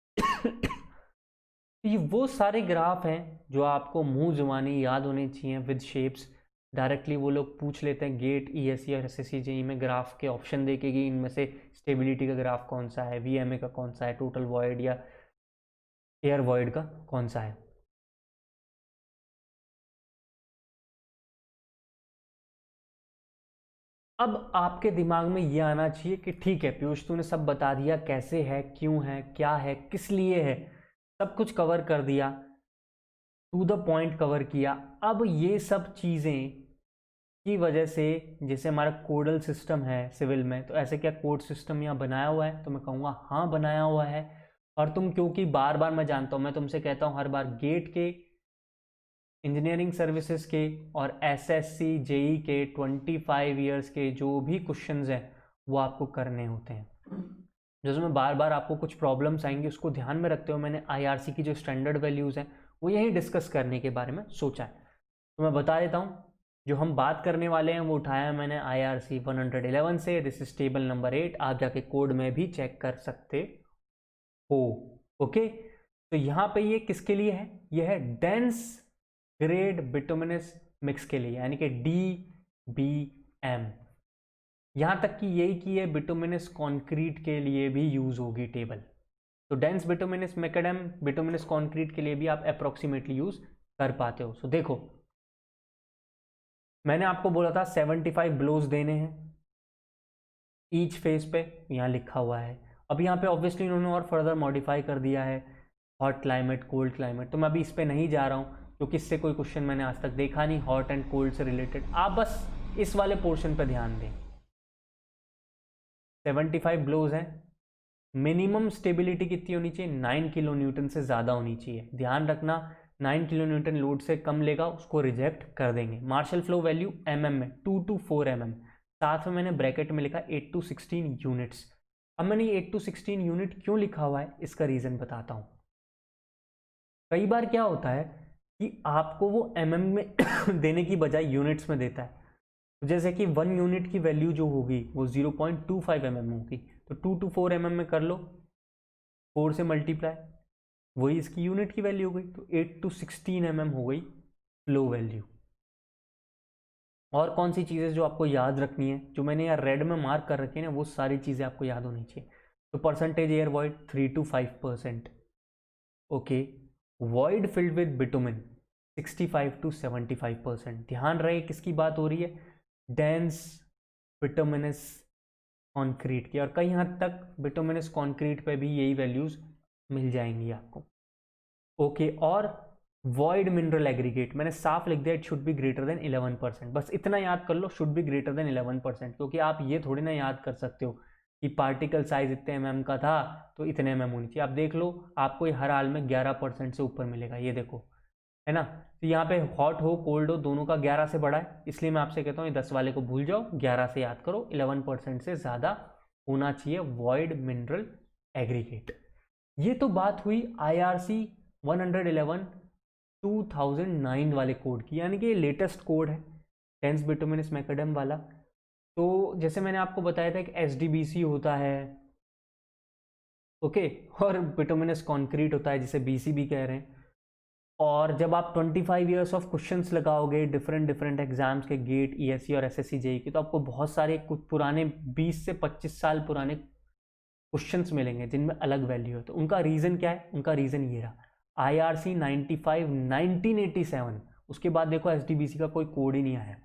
ये वो सारे ग्राफ हैं जो आपको मुंह जुबानी याद होने चाहिए विद शेप्स। डायरेक्टली वो लोग पूछ लेते हैं गेट, ईएससी और एसएससी जेई में ग्राफ के ऑप्शन देके कि इनमें से स्टेबिलिटी का ग्राफ कौन सा है, वीएमए का कौन सा है, टोटल वॉइड या एयर वॉइड का कौन सा है। अब आपके दिमाग में ये आना चाहिए कि ठीक है पीयूष तूने सब बता दिया, कैसे है, क्यों है, क्या है, किस लिए है, सब कुछ कवर कर दिया, टू द पॉइंट कवर किया। अब ये सब चीज़ें की वजह से, जैसे हमारा कोडल सिस्टम है सिविल में, तो ऐसे क्या कोड सिस्टम यहाँ बनाया हुआ है? तो मैं कहूँगा हाँ बनाया हुआ है। और तुम, क्योंकि बार बार मैं जानता हूँ, मैं तुमसे कहता हूँ हर बार, गेट के, इंजीनियरिंग सर्विसेज के और एसएससी जेई के 25 ईयर्स के जो भी क्वेश्चंस हैं वो आपको करने होते हैं। जिसमें बार बार आपको कुछ प्रॉब्लम्स आएंगी, उसको ध्यान में रखते हुए मैंने आईआरसी की जो स्टैंडर्ड वैल्यूज़ हैं वो यही डिस्कस करने के बारे में सोचा है। तो मैं बता देता हूँ, जो हम बात करने वाले हैं वो उठाया है मैंने IRC 111 से। दिस इज टेबल नंबर 8, आप जाके कोड में भी चेक कर सकते हो। ओके, तो यहाँ पे ये किसके लिए है? ये है डेंस ग्रेड बिटुमिनस मिक्स के लिए, यानी कि DBM। यहाँ तक कि यही की है बिटुमिनस कॉन्क्रीट के लिए भी यूज होगी टेबल। तो dense bituminous macadam bituminous concrete के लिए भी आप अप्रोक्सीमेटली यूज कर पाते हो। सो देखो, मैंने आपको बोला था 75 ब्लोज देने हैं ईच फेज पे, यहाँ लिखा हुआ है। अब यहाँ पे ऑब्वियसली इन्होंने और फर्दर मॉडिफाई कर दिया है, हॉट क्लाइमेट, कोल्ड क्लाइमेट, तो मैं अभी इस पर नहीं जा रहा हूँ क्योंकि इससे कोई क्वेश्चन मैंने आज तक देखा नहीं हॉट एंड कोल्ड से रिलेटेड। आप बस इस वाले पोर्शन पर ध्यान दें। 75 ब्लोज हैं, मिनिमम स्टेबिलिटी कितनी होनी चाहिए? 9 किलो न्यूटन से ज़्यादा होनी चाहिए। ध्यान रखना, 9 किलो न्यूटन लोड से कम लेगा उसको रिजेक्ट कर देंगे। मार्शल फ्लो वैल्यू mm में 2 to 4 mm, साथ में मैंने ब्रैकेट में लिखा 8 to 16 यूनिट्स। अब मैंने 8 to 16 यूनिट क्यों लिखा हुआ है इसका रीज़न बताता हूँ। कई बार क्या होता है कि आपको वो mm में देने की बजाय यूनिट्स में देता है। जैसे कि 1 यूनिट की वैल्यू जो होगी वो 0.25 mm होगी, तो 2 to 4 mm में कर लो, 4 से मल्टीप्लाई, वही इसकी यूनिट की वैल्यू हो गई, तो 8 to 16 mm हो गई फ्लो वैल्यू। और कौन सी चीज़ें जो आपको याद रखनी है, जो मैंने यार रेड में मार्क कर रखी है ना, वो सारी चीज़ें आपको याद होनी चाहिए। तो percentage air void 3 to 5%, okay. Void filled with bitumen 65 to 75%। ध्यान रहे किसकी बात हो रही है? डेंस बिटुमिनस कॉन्क्रीट की। और कई हद तक बिटुमिनस कॉन्क्रीट पे भी यही वैल्यूज मिल जाएंगी आपको, ओके। और वॉइड मिनरल एग्रीगेट मैंने साफ लिख दिया, it should be greater than 11%। बस इतना याद कर लो, शुड बी ग्रेटर देन 11%, क्योंकि आप ये थोड़ी ना याद कर सकते हो कि पार्टिकल साइज इतने mm का था तो इतने mm होनी चाहिए। आप देख लो, आपको ये हर हाल में 11% से ऊपर मिलेगा, ये देखो, है ना। तो यहाँ पे हॉट हो कोल्ड हो दोनों का 11 से बड़ा है, इसलिए मैं आपसे कहता हूँ ये 10 वाले को भूल जाओ, 11 से याद करो। 11% से ज़्यादा होना चाहिए वॉइड मिनरल एग्रीगेट। ये तो बात हुई IRC 111 2009 वाले कोड की, यानी कि लेटेस्ट कोड है डेंस बिटुमिनस मैकेडम वाला। तो जैसे मैंने आपको बताया था कि SDBC होता है, ओके, और बिटुमिनस कॉन्क्रीट होता है जिसे BCB कह रहे हैं। और जब आप 25 ईयर्स ऑफ क्वेश्चंस लगाओगे डिफरेंट एग्जाम्स के, गेट, ESC और SSC JEE के, तो आपको बहुत सारे कुछ पुराने 20 से 25 साल पुराने क्वेश्चंस मिलेंगे जिनमें अलग वैल्यू है। तो उनका रीज़न क्या है? उनका रीज़न ये रहा, IRC 95 1987, उसके बाद देखो SDBC का कोई कोड ही नहीं आया।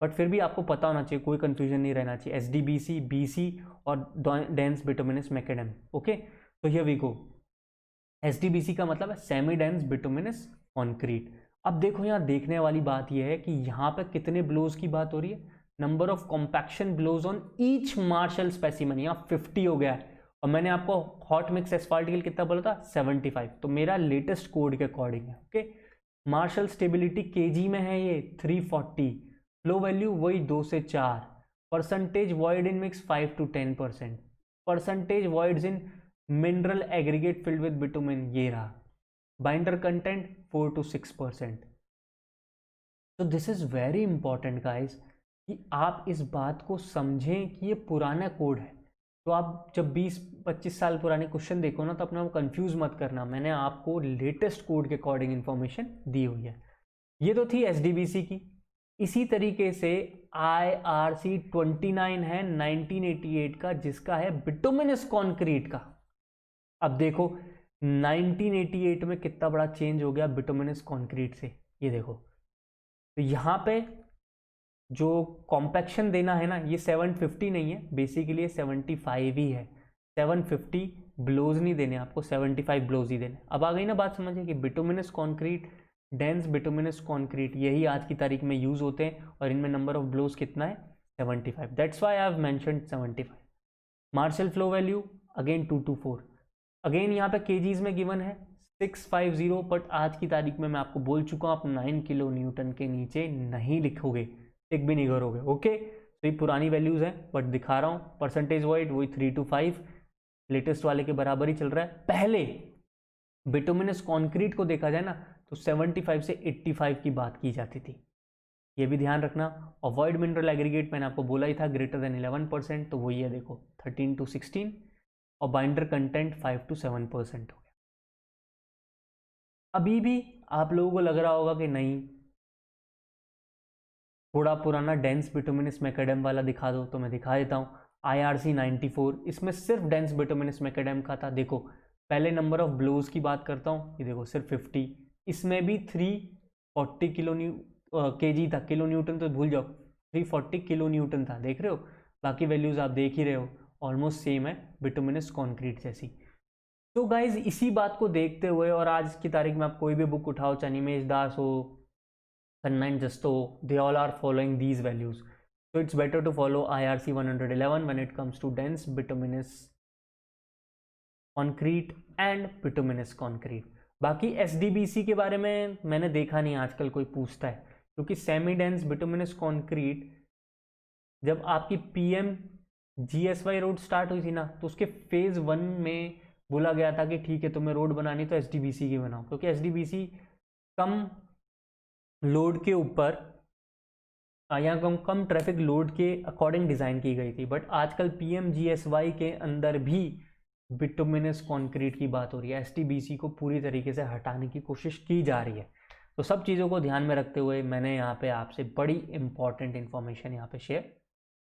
बट फिर भी आपको पता होना चाहिए, कोई कंफ्यूजन नहीं रहना चाहिए, SDBC, BC और डेंस बिटुमिनस मैकेडम, ओके। तो हियर वी गो, SDBC का मतलब है सेमी डेंस बिटुमिनस कॉन्क्रीट। अब देखो यहाँ देखने वाली बात यह है कि यहाँ पे कितने ब्लोज की बात हो रही है? Number of compaction blows on each Marshall specimen, यहाँ 50 हो गया है। और मैंने आपको हॉट मिक्स एस्फाल्ट के लिए कितना बोला था? 75। तो मेरा लेटेस्ट कोड के अकॉर्डिंग है, ओके। मार्शल स्टेबिलिटी kg में है ये 340, फ्लो वैल्यू वही 2 से 4, percentage void in mix 5 to 10%, percentage voids in mineral aggregate filled with bitumen, ये रहा। Binder content 4 to 6%। तो this is very important guys कि आप इस बात को समझें कि ये पुराना कोड है। तो आप जब 20-25 साल पुराने क्वेश्चन देखो ना, तो अपने आप कंफ्यूज मत करना, मैंने आपको लेटेस्ट कोड के अकॉर्डिंग इन्फॉर्मेशन दी हुई है। ये तो थी एसडीबीसी की। इसी तरीके से IRC 29 है 1988 का, जिसका है बिटुमिनस कॉन्क्रीट का। अब देखो 1988 में कितना बड़ा चेंज हो गया बिटुमिनस कॉन्क्रीट से, ये देखो। तो यहाँ पे जो कॉम्पैक्शन देना है ना, ये 750 नहीं है, बेसिकली 75 ही है। 750 ब्लोज नहीं देने आपको, 75 ब्लोज ही देने। अब आ गई ना बात समझिए कि bituminous concrete, dense bituminous concrete, यही आज की तारीख में यूज होते हैं, और इनमें नंबर ऑफ ब्लोज कितना है 75। That's why I have mentioned 75। Marshall flow value again 2 to 4। Again यहाँ पे केजीज में गिवन है 650, बट आज की तारीख में मैं आपको बोल चुका हूँ, आप 9 किलो न्यूटन के नीचे नहीं लिखोगे, एक भी नहीं करोगे। ओके, तो ये पुरानी वैल्यूज हैं, बट दिखा रहा हूँ। परसेंटेज वॉइड वही 3 to 5, लेटेस्ट वाले के बराबर ही चल रहा है। पहले बिटुमिनस कॉन्क्रीट को देखा जाए ना, तो 75 से 85 की बात की जाती थी, ये भी ध्यान रखना। अवॉइड मिनरल एग्रीगेट मैंने आपको बोला ही था, ग्रेटर देन 11%, तो वही है देखो 13 to 16, और बाइंडर कंटेंट 5 to 7% हो गया। अभी भी आप लोगों को लग रहा होगा कि नहीं, थोड़ा पुराना डेंस बिटुमिनस मैकेडम वाला दिखा दो, तो मैं दिखा देता हूँ। IRC 94, इसमें सिर्फ डेंस बिटुमिनस मैकेडम का था। देखो पहले नंबर ऑफ ब्लोज की बात करता हूँ, ये देखो सिर्फ 50, इसमें भी 340 kg था, किलो न्यूटन तो भूल जाओ, 340 किलो न्यूटन था, देख रहे हो। बाकी वैल्यूज आप देख ही रहे हो, ऑलमोस्ट सेम है बिटुमिनस कॉन्क्रीट जैसी। तो गाइज इसी बात को देखते हुए, और आज की तारीख में आप कोई भी बुक उठाओ, चाहे निमेश दास हो, Kannan Justo, they all are following these values. So it's better to follow IRC 111 when it comes to dense bituminous concrete and bituminous concrete. बाकी SDBC के बारे में मैंने देखा नहीं आजकल कोई पूछता है, क्योंकि सेमी डेंस बिटुमिनस कॉन्क्रीट जब आपकी PMGSY रोड स्टार्ट हुई थी ना, तो उसके फेज 1 में बोला गया था कि ठीक है तुम्हें रोड बनानी तो SDBC की बनाओ, क्योंकि SDBC कम लोड के ऊपर या कम ट्रैफिक लोड के अकॉर्डिंग डिज़ाइन की गई थी। बट आजकल PMGSY के अंदर भी बिटुमिनस कॉन्क्रीट की बात हो रही है, SDBC को पूरी तरीके से हटाने की कोशिश की जा रही है। तो सब चीज़ों को ध्यान में रखते हुए मैंने यहाँ पे आपसे बड़ी इंपॉर्टेंट इन्फॉर्मेशन यहाँ पे शेयर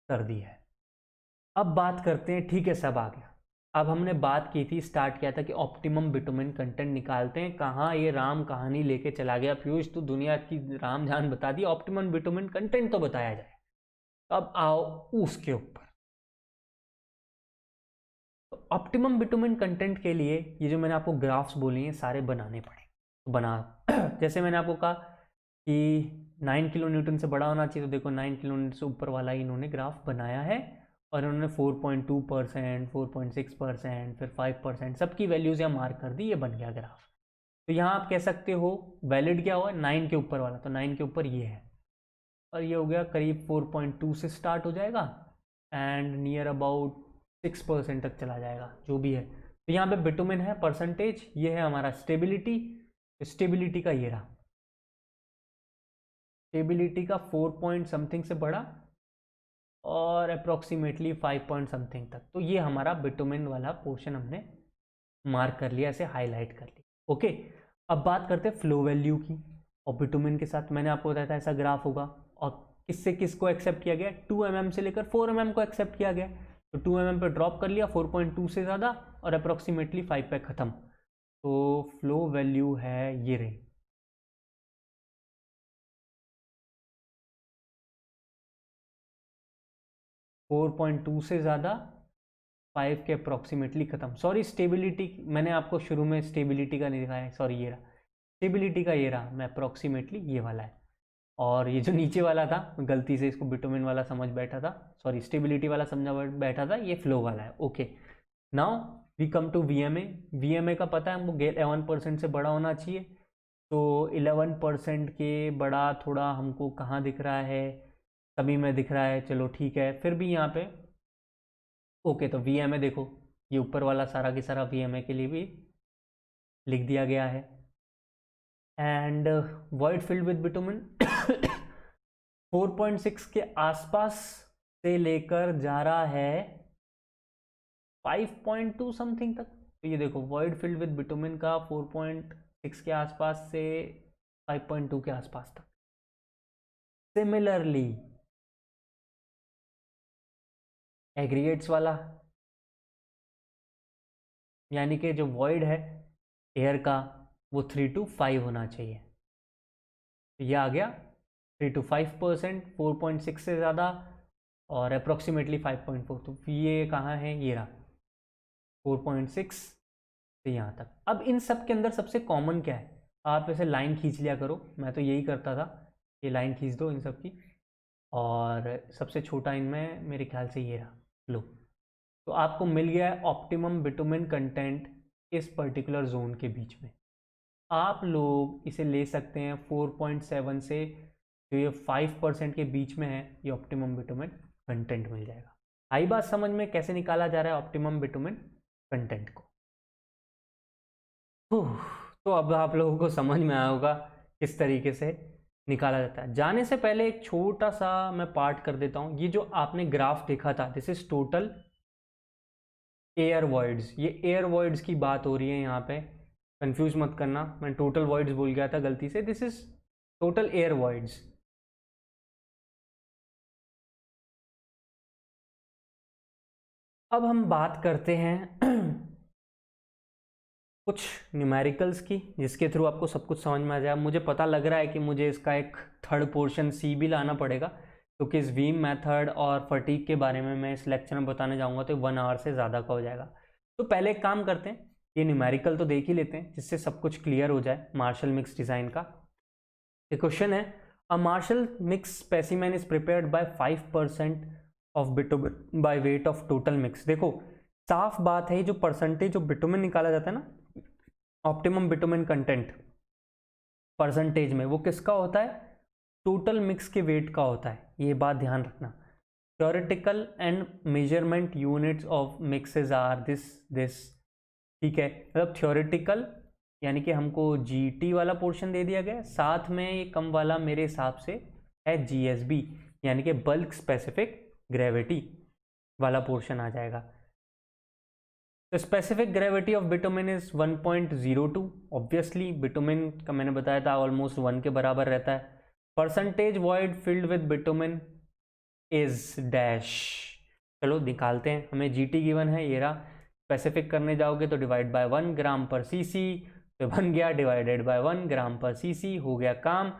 कर दी है। अब बात करते हैं, ठीक है सब आ गया। अब हमने बात की थी, स्टार्ट किया था कि ऑप्टिमम बिटुमिन कंटेंट निकालते हैं। कहाँ ये राम कहानी लेके चला गया पीयूष, तो दुनिया की राम जान बता दी, ऑप्टिमम बिटुमिन कंटेंट तो बताया जाए। अब आओ उसके ऊपर। तो ऑप्टिमम बिटुमिन कंटेंट के लिए ये जो मैंने आपको ग्राफ्स बोले हैं सारे बनाने पड़े, तो बना जैसे मैंने आपको कहा कि 9 किलो न्यूटन से बड़ा होना चाहिए, तो देखो 9 किलो न्यूटन से ऊपर वाला इन्होंने ग्राफ बनाया है, और उन्होंने 4.2%, 4.6%, फिर 5%, सबकी वैल्यूज यहाँ मार्क कर दी, ये बन गया ग्राफ। तो यहाँ आप कह सकते हो वैलिड क्या हुआ, 9 के ऊपर वाला, तो 9 के ऊपर ये है, और ये हो गया करीब 4.2 से स्टार्ट हो जाएगा एंड नियर अबाउट 6% तक चला जाएगा, जो भी है। तो यहाँ पे बिटुमिन है परसेंटेज, ये है हमारा स्टेबिलिटी। स्टेबिलिटी का ये रहा, स्टेबिलिटी का 4 पॉइंट समथिंग से बढ़ा और अप्रॉक्सीमेटली 5 पॉइंट समथिंग तक। तो ये हमारा बिटुमिन वाला पोर्शन हमने मार्क कर लिया, ऐसे हाईलाइट कर लिया। ओके, अब बात करते हैं फ्लो वैल्यू की। और बिटुमिन के साथ मैंने आपको बताया था ऐसा ग्राफ होगा, और किससे किसको एक्सेप्ट किया गया, 2 mm से लेकर 4 mm को एक्सेप्ट किया गया। तो 2 mm पे ड्रॉप कर लिया, 4.2 से ज़्यादा, और अप्रॉक्सीमेटली 5 पे ख़त्म। तो फ्लो वैल्यू है ये रही, फोर 4.2 से ज़्यादा, 5 के अप्रॉक्सीमेटली ख़त्म। सॉरी, स्टेबिलिटी मैंने आपको शुरू में स्टेबिलिटी का नहीं दिखाया, सॉरी ये रहा स्टेबिलिटी का, ये रहा मैं अप्रॉक्सीमेटली ये वाला है। और ये जो नीचे वाला था गलती से इसको बिटुमिन वाला समझ बैठा था, सॉरी स्टेबिलिटी वाला समझा बैठा था, ये फ्लो वाला है। Okay, now we come to VMA। VMA का पता है हमको 11% से बड़ा होना चाहिए, तो 11% के बड़ा थोड़ा हमको कहाँ दिख रहा है, सभी में दिख रहा है, चलो ठीक है। फिर भी यहाँ पे ओके, तो VMA देखो, ये ऊपर वाला सारा की सारा VMA के लिए भी लिख दिया गया है। And void filled with bitumen 4.6 के आसपास से लेकर जा रहा है 5.2 समथिंग तक। तो ये देखो, वॉइड फिल्ड विद बिटुमेन का 4.6 के आसपास से 5.2 के आसपास तक। सिमिलरली एग्रीगेट्स वाला, यानी कि जो वॉइड है एयर का, वो 3 to 5 होना चाहिए। ये आ गया 3 to 5%, 4.6 से ज़्यादा और अप्रोक्सीमेटली 5.4। तो ये कहाँ है, ये रहा 4.6 से यहाँ तक। अब इन सब के अंदर सबसे कॉमन क्या है, आप ऐसे लाइन खींच लिया करो, मैं तो यही करता था, ये लाइन खींच दो इन सब की, और सबसे छोटा इनमें मेरे ख्याल से ये रहा, लो। तो आपको मिल गया है ऑप्टिमम बिटुमेन कंटेंट इस पर्टिकुलर जोन के बीच में। आप लोग इसे ले सकते हैं 4.7 से जो ये 5% के बीच में है, ये ऑप्टिमम बिटुमेन कंटेंट मिल जाएगा। आई बात समझ में कैसे निकाला जा रहा है ऑप्टिमम बिटुमेन कंटेंट को? तो अब आप लोगों को समझ में आया होगा किस तरीके से निकाला जाता है। जाने से पहले एक छोटा सा मैं पार्ट कर देता हूँ। ये जो आपने ग्राफ देखा था, this is total air voids, ये एयर वॉइड्स की बात हो रही है यहाँ पे, कंफ्यूज मत करना, मैं टोटल वॉइड्स भूल गया था गलती से। This is total air voids. अब हम बात करते हैं कुछ न्यूमेरिकल्स की, जिसके थ्रू आपको सब कुछ समझ में आ जाए। मुझे पता लग रहा है कि मुझे इसका एक थर्ड पोर्शन सी भी लाना पड़ेगा, क्योंकि इस वीम मेथड और फटीक के बारे में मैं इस लेक्चर में बताने जाऊंगा तो 1 आवर से ज़्यादा का हो जाएगा। तो पहले एक काम करते हैं, ये न्यूमेरिकल तो देख ही लेते हैं, जिससे सब कुछ क्लियर हो जाए मार्शल मिक्स डिज़ाइन का। ये क्वेश्चन है, a Marshall mix specimen is prepared by 5% of bitumen by weight of total mix. देखो साफ बात है, जो परसेंटेज ऑफ बिटुमेन निकाला जाता है ना, ऑप्टिमम बिटुमेन कंटेंट परसेंटेज में, वो किसका होता है, टोटल मिक्स के वेट का होता है। ये बात ध्यान रखना। Theoretical and measurement units of mixes are this, ठीक है। मतलब थ्योरेटिकल यानी कि हमको GT वाला पोर्शन दे दिया गया, साथ में ये कम वाला मेरे हिसाब से है GSB, यानी कि बल्क स्पेसिफिक ग्रेविटी वाला पोर्शन आ जाएगा। तो specific gravity of bitumen is 1.02। Obviously bitumen का मैंने बताया था ऑलमोस्ट 1 के बराबर रहता है। Percentage void filled with bitumen is dash. चलो निकालते हैं, हमें GT गिवन है, ये रहा। स्पेसिफिक करने जाओगे तो डिवाइड बाय 1 ग्राम पर सीसी, तो बन गया डिवाइडेड बाय 1 ग्राम पर सीसी, हो गया काम।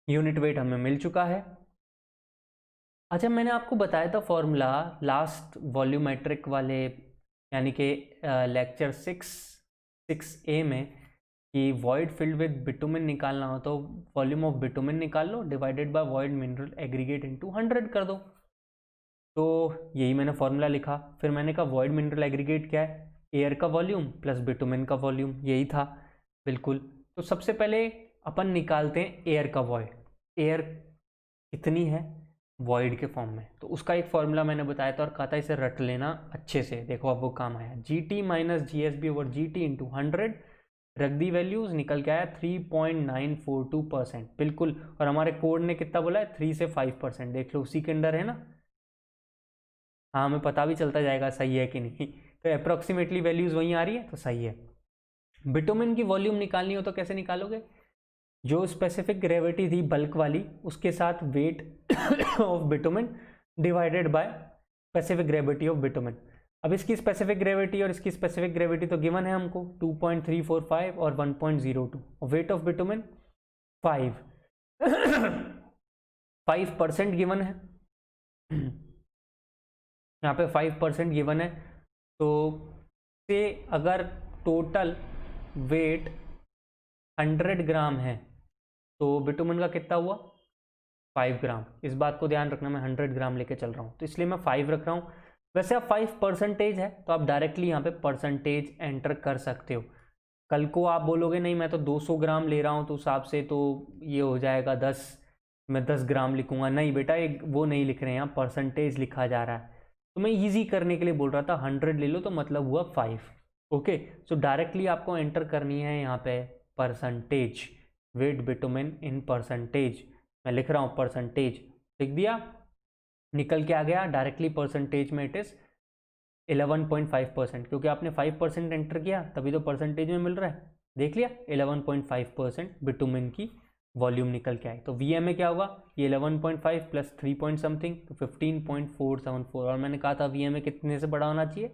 यूनिट वेट हमें मिल चुका है। अच्छा, मैंने आपको बताया था फॉर्मूला लास्ट वॉल्यूमेट्रिक वाले, यानी कि लेक्चर 6A में, कि वॉइड फिल्ड विद बिटुमेन निकालना हो तो वॉल्यूम ऑफ बिटुमेन निकाल लो, divided by void mineral aggregate into 100 कर दो। तो यही मैंने फॉर्मूला लिखा। फिर मैंने कहा वॉइड मिनरल एग्रीगेट क्या है, एयर का वॉल्यूम प्लस बिटुमेन का वॉल्यूम, यही था बिल्कुल। तो सबसे पहले अपन निकालते हैं एयर का वॉइड। एयर कितनी है वॉइड के फॉर्म में, तो उसका एक फॉर्मूला मैंने बताया था और कहा था इसे रट लेना अच्छे से। देखो अब वो काम आया, GT minus GSB over GT into 100, रख दी वैल्यूज, निकल के आया 3.942%, बिल्कुल। और हमारे कोड ने कितना बोला है, 3 से 5%, देख लो उसी के अंदर है ना। हाँ, हमें पता भी चलता जाएगा सही है कि नहीं। तो अप्रोक्सीमेटली वैल्यूज वहीं आ रही है, तो सही है। बिटुमेन की वॉल्यूम निकालनी हो तो कैसे निकालोगे, जो स्पेसिफिक ग्रेविटी थी बल्क वाली, उसके साथ weight of bitumen divided by specific gravity of bitumen. अब इसकी स्पेसिफिक ग्रेविटी और इसकी स्पेसिफिक ग्रेविटी तो गिवन है हमको 2.345 और 1.02, और वेट ऑफ बिटुमेन 5% गिवन है। यहाँ पे 5% गिवन है, तो से अगर टोटल वेट 100 ग्राम है तो बिटुमेन का कितना हुआ, 5 ग्राम। इस बात को ध्यान रखना, मैं 100 ग्राम लेके चल रहा हूँ, तो इसलिए मैं 5 रख रहा हूँ। वैसे आप 5% है तो आप डायरेक्टली यहाँ पे परसेंटेज एंटर कर सकते हो। कल को आप बोलोगे नहीं मैं तो 200 ग्राम ले रहा हूँ, तो हिसाब से तो ये हो जाएगा 10 मैं 10 ग्राम लिखूंगा, नहीं बेटा एक वो नहीं लिख रहे हैं, यहाँ परसेंटेज लिखा जा रहा है। तो मैं इजी करने के लिए बोल रहा था 100 ले लो, तो मतलब हुआ 5। ओके, सो डायरेक्टली आपको एंटर करनी है यहाँ पे percentage, weight bitumen in percentage. मैं लिख रहा हूँ परसेंटेज, लिख दिया, निकल के आ गया डायरेक्टली परसेंटेज में, इट इज़ 11.5%, क्योंकि आपने 5% एंटर किया तभी तो परसेंटेज में मिल रहा है। देख लिया 11.5% बिटुमेन की वॉल्यूम निकल के आई। तो वी में क्या होगा, ये 11.5 प्लस 3 पॉइंट समथिंग, तो 15.474। और मैंने कहा था वी में कितने से बड़ा होना चाहिए,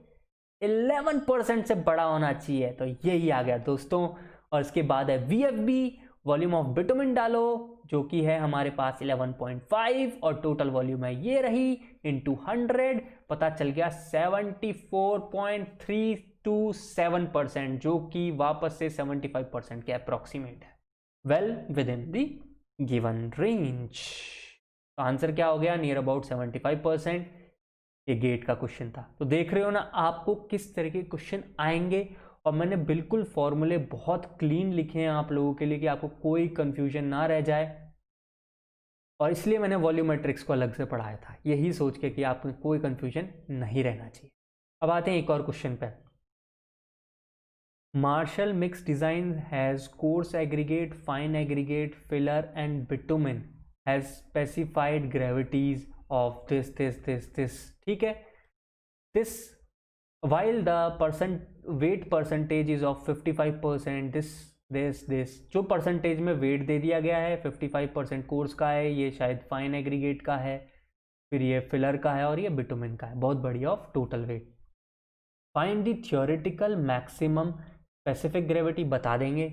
11% से बड़ा होना चाहिए, तो यही आ गया दोस्तों। और इसके बाद है VFB, वॉल्यूम ऑफ बिटुमेन डालो, जो कि है हमारे पास 11.5, और टोटल वॉल्यूम है ये रही इंटू 100, पता चल गया 74.327%, जो कि वापस से 75% के अप्रोक्सीमेट है, well with in the given range. तो आंसर क्या हो गया, नियर अबाउट 75%। ये गेट का क्वेश्चन था। तो देख रहे हो ना आपको किस तरह के क्वेश्चन आएंगे, और मैंने बिल्कुल फॉर्मूले बहुत क्लीन लिखे हैं आप लोगों के लिए कि आपको कोई कंफ्यूजन ना रह जाए, और इसलिए मैंने वॉल्यूमेट्रिक्स को अलग से पढ़ाया था, यही सोच के कि आपको कोई कंफ्यूजन नहीं रहना चाहिए। अब आते हैं एक और क्वेश्चन पे। Marshall Mix Design has coarse aggregate, fine aggregate, filler and bitumen has specified gravities of this. ठीक है, this while the weight percentage is of 55%, this जो परसेंटेज में वेट दे दिया गया है 55% कोर्स का है, ये शायद फाइन एग्रीगेट का है, फिर ये फिलर का है, और ये बिटुमेन का है, बहुत बढ़िया, of total weight. Find the theoretical maximum specific gravity बता देंगे,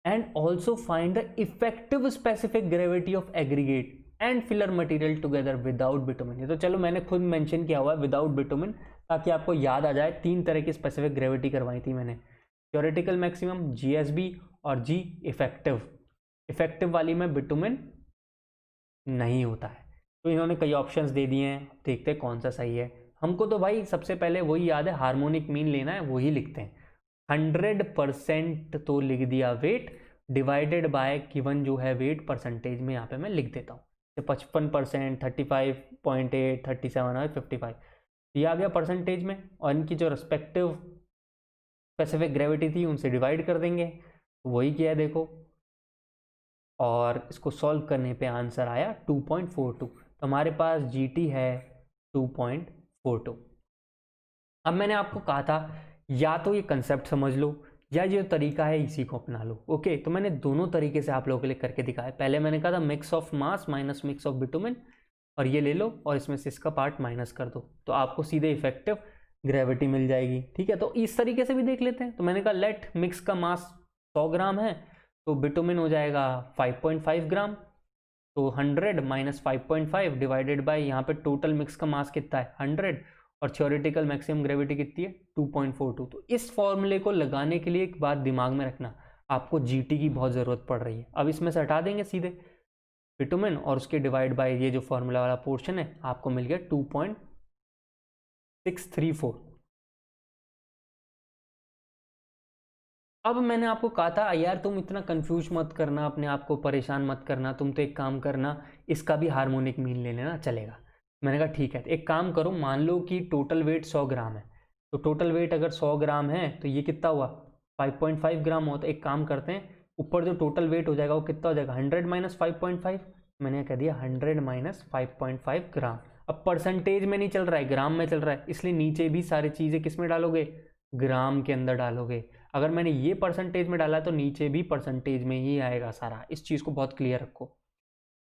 and also find the effective specific gravity of aggregate and filler material together without bitumen. ये तो चलो मैंने खुद मेंशन किया हुआ है विदाउट बिटुमेन, ताकि आपको याद आ जाए। 3 तरह की स्पेसिफिक ग्रेविटी करवाई थी मैंने, थियोरेटिकल मैक्सिमम, GSB और G इफेक्टिव। इफेक्टिव वाली में बिटुमेन नहीं होता है। तो इन्होंने कई ऑप्शंस दे दिए हैं, देखते हैं कौन सा सही है। हमको तो भाई सबसे पहले वही याद है, हार्मोनिक मीन लेना है, वही लिखते हैं। 100% तो लिख दिया वेट, डिवाइडेड बाय गिवन जो है वेट परसेंटेज में यहाँ पे मैं लिख देता हूँ, 55%, 35.8, 37 और 55 ये आ गया परसेंटेज में, और इनकी जो रिस्पेक्टिव स्पेसिफिक ग्रेविटी थी उनसे डिवाइड कर देंगे, वही किया है देखो, और इसको सॉल्व करने पे आंसर आया 2.42। तो हमारे पास GT है 2.42। अब मैंने आपको कहा था या तो ये कंसेप्ट समझ लो या जो तरीका है इसी को अपना लो। ओके, तो मैंने दोनों तरीके से आप लोगों के लिए करके दिखाया। पहले मैंने कहा था mix of mass minus mix of bitumen, और ये ले लो और इसमें से इसका पार्ट माइनस कर दो, तो आपको सीधे इफेक्टिव ग्रेविटी मिल जाएगी। ठीक है, तो इस तरीके से भी देख लेते हैं। तो मैंने कहा लेट मिक्स का मास 100 ग्राम है, तो बिटुमेन हो जाएगा 5.5 ग्राम, तो 100 माइनस 5.5 डिवाइडेड बाय यहाँ पे टोटल मिक्स का मास कितना है 100, और थ्योरेटिकल मैक्सिमम ग्रेविटी कितनी है 2.42। तो इस फॉर्मूले को लगाने के लिए एक बात दिमाग में रखना, आपको GT की बहुत ज़रूरत पड़ रही है। अब इसमें से हटा देंगे सीधे बिटुमेन, और उसके डिवाइड बाय ये जो फॉर्मूला वाला पोर्शन है, आपको मिल गया 2.634। अब मैंने आपको कहा था यार तुम इतना कंफ्यूज मत करना, अपने आप को परेशान मत करना, तुम तो एक काम करना, इसका भी हार्मोनिक मीन ले लेना, चलेगा। मैंने कहा ठीक है, एक काम करो, मान लो कि टोटल वेट 100 ग्राम है, तो टोटल वेट अगर 100 ग्राम है तो ये कितना हुआ 5.5 ग्राम हुआ। तो एक काम करते हैं, ऊपर जो टोटल वेट हो जाएगा वो कितना हो जाएगा 100 माइनस 5.5, मैंने कह दिया 100 माइनस 5.5 ग्राम। अब परसेंटेज में नहीं चल रहा है, ग्राम में चल रहा है, इसलिए नीचे भी सारी चीज़ें किस में डालोगे, ग्राम के अंदर डालोगे। अगर मैंने ये परसेंटेज में डाला तो नीचे भी परसेंटेज में ही आएगा सारा, इस चीज़ को बहुत क्लियर रखो।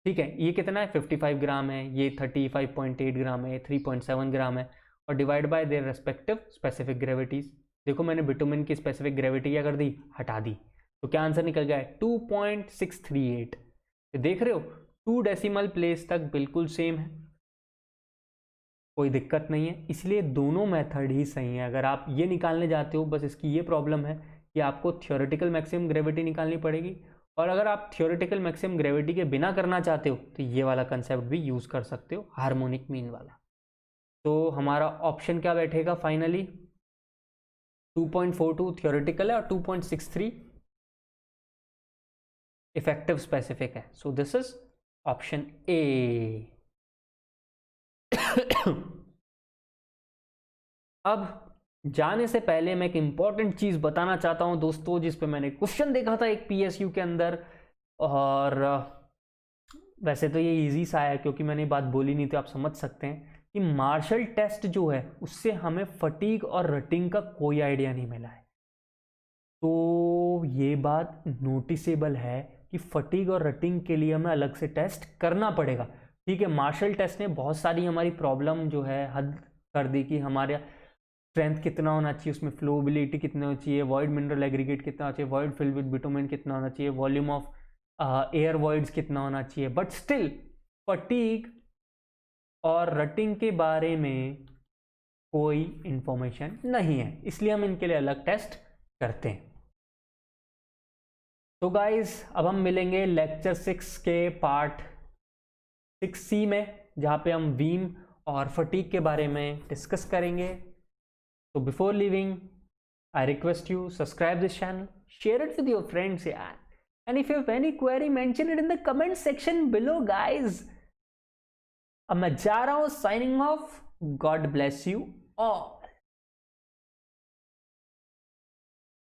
ठीक है, ये कितना है 55 ग्राम है, ये 35.8 ग्राम है, 3.7 ग्राम है, और divide by their respective specific gravities. देखो मैंने बिटुमेन की स्पेसिफिक ग्रेविटी क्या कर दी, हटा दी, तो क्या आंसर निकल गया है 2.638। देख रहे हो 2 डेसिमल प्लेस तक बिल्कुल सेम है, कोई दिक्कत नहीं है, इसलिए दोनों मेथड ही सही है। अगर आप ये निकालने जाते हो, बस इसकी ये प्रॉब्लम है कि आपको थ्योरेटिकल मैक्सिमम ग्रेविटी निकालनी पड़ेगी, और अगर आप थ्योरेटिकल मैक्सिमम ग्रेविटी के बिना करना चाहते हो तो ये वाला कंसेप्ट भी यूज़ कर सकते हो, हार्मोनिक मीन वाला। तो हमारा ऑप्शन क्या बैठेगा फाइनली, 2.42 थ्योरेटिकल है और 2.63 इफेक्टिव स्पेसिफिक है। So this is option A. अब जाने से पहले मैं एक इंपॉर्टेंट चीज बताना चाहता हूं दोस्तों, जिस पे मैंने क्वेश्चन देखा था एक पीएसयू के अंदर, और वैसे तो ये इजी सा है क्योंकि मैंने बात बोली नहीं, तो आप समझ सकते हैं कि मार्शल टेस्ट जो है उससे हमें फटीग और रटिंग का कोई आइडिया नहीं मिला है। तो ये बात नोटिसेबल है कि फटीग और रटिंग के लिए हमें अलग से टेस्ट करना पड़ेगा। ठीक है, मार्शल टेस्ट ने बहुत सारी हमारी प्रॉब्लम जो है हल कर दी कि हमारे स्ट्रेंथ कितना होना चाहिए, उसमें फ्लोबिलिटी कितना होना चाहिए, वॉइड मिनरल एग्रीगेट कितना होना चाहिए, वॉइड फिल्ड विद बिटुमेन कितना होना चाहिए, वॉल्यूम ऑफ एयर वॉइड्स कितना होना चाहिए। बट स्टिल फटीग और रटिंग के बारे में कोई इंफॉर्मेशन नहीं है, इसलिए हम इनके लिए अलग टेस्ट करते हैं। तो गाइस अब हम मिलेंगे लेक्चर 6 के पार्ट 6C में, जहाँ पे हम बीम और फटीग के बारे में डिस्कस करेंगे। तो before living I request you subscribe this channel, share it with your friends, yeah. And if you have any query, mention it in the comment section below, guys. अब मैं जा रहा हूँ, signing off. God bless you all.